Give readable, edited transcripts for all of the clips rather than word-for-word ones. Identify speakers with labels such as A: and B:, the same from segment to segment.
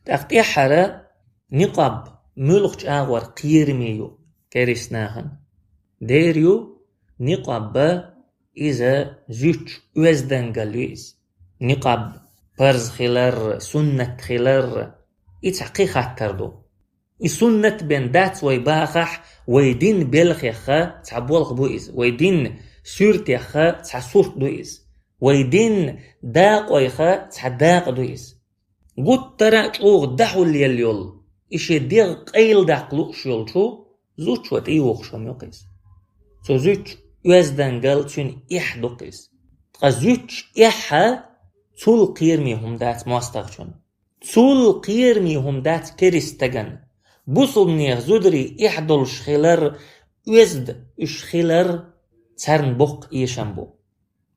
A: تأختي حرا نقاب ملغش آغور قيرميو كريسناهن ديريو نقاب إذا زوج وزدنغالويز نقاب فرز خلر سنة خلر إتحقي خاتردو سنة بين دات ويباخح ويدين بلخيخا تعبولخ بوئز ويدين سورتيخا تعسورت دوئز ويدين داق ويخا تعداق دوئز قد ترى اوغ دحول يليول إشي ديغ قيل داقلو شيول شو زوج وات إيوغ شم يقيز سو زوج وزدنغال تون إح دوقيز تقا زوج إحا تول قيرميهم دات مواستغشون تول قيرميهم دات كريستغن بوصل نيغ زودري إحدول شخيلر وزد شخيلر تسرن بوق إيشنبو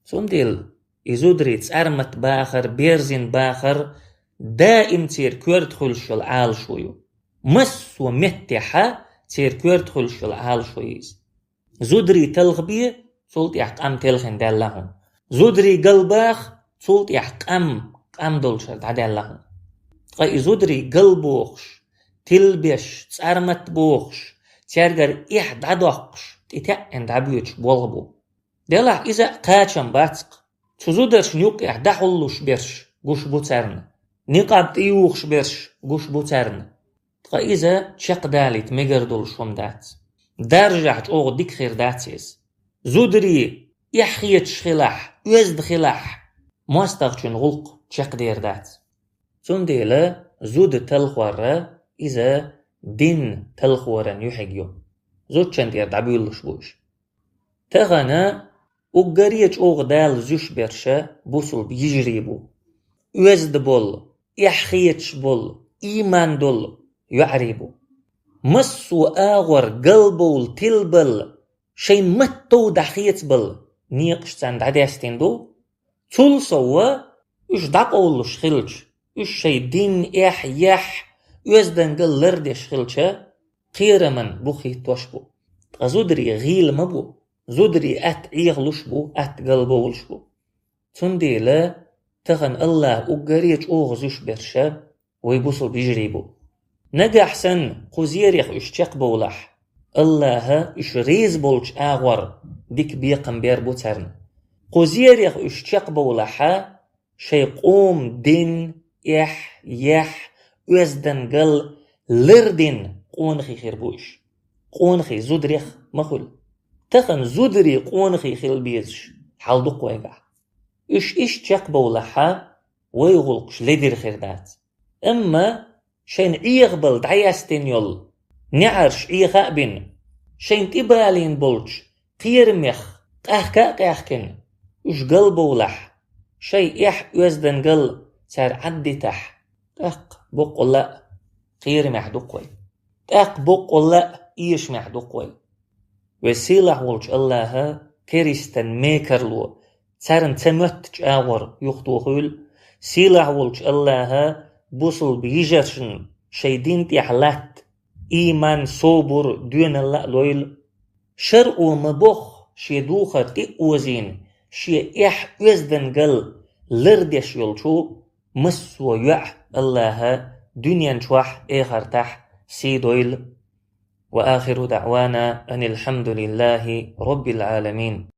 A: سونديل إزودري تسرمت باخر بيرزين باخر دائم تير كورت خلشل عال شويو مس ومتحة تير كورت خلشل عال شويز زودري تلغبي صولت يحقام تلخن دالهم زودري قلباخ صولت يحقام قام دولشل عدالهم قا إزودري قلبوخش تلبش تسارمت بوخش تيرغر إح دادوخش تتأن دابيوش بولغبو ديلا إذا قاچم باتق تزودرش نيوك إح دحولوش برش قوش بوتارن نقاب تيوخش برش قوش بوتارن تقا إذا تشق داليت ميقردولش هم دات دارجعت أوغ ديك خير داتيز زودري يحخيت شخلاح وزد خلاح مواستغشن غلق تشق دير دات سنديلا زود تلخوار إذا دين تلخورا يحيو زود شندير دعبيولش بوش تغانا وقريج اوغ دال زوش برشا بوصل بيجريبو وزد بول يحخيتش بول إيمان دول يعريبو مسو آغور قلبول تلبل شين متو دحيت بل نيقش تاند عداستين دو تول سوا اش داقولش خلج اش شي دين إح يح وزدن قل لردش خلچه قيرمن بوخي توشبو زودري غيل مبو زودري أت إيغلوش بو أت قلبولش بو تنديلا تغن الله أقريج أوغزوش برشا ويبوصل بيجريبو نجا حسن قوزيريخ اشتاق بولح الله اش ريز بولش آغور ديك بيقم بير بوترن قوزيريخ اشتاق بولحا شي قوم دين إح يح وزدن قل لردين قونخي خيربوش قونخي زودريخ مخل تخن زودري قونخي خيل بيزش حالدوق ويقع إش تشاق بولحا ويغلقش لدير خيردات أما شين إيغبل دعياستين يول نعرش إيغابين شين تبالين بولش قيرميخ قاحكن إش قل بولح شي إح وزدن قل سار عدي تح تاق بقلا قيرميح دوقوي تاق بقلا إيش مح دوقوي وسيلح ولش الله كريستن ميكرلو سارن تمتج آور يخطوخول سيلح ولش الله بوصل بيجرشن شيدين تيحلات إيمان صبر دون الله لويل شرق ومبخ شيدوخة تقوزين شي إح وزدن قل لردش يلشو مس ويع الله دنيا نشوح إخر تح سيدويل وآخر دعوانا أن الحمد لله رب العالمين.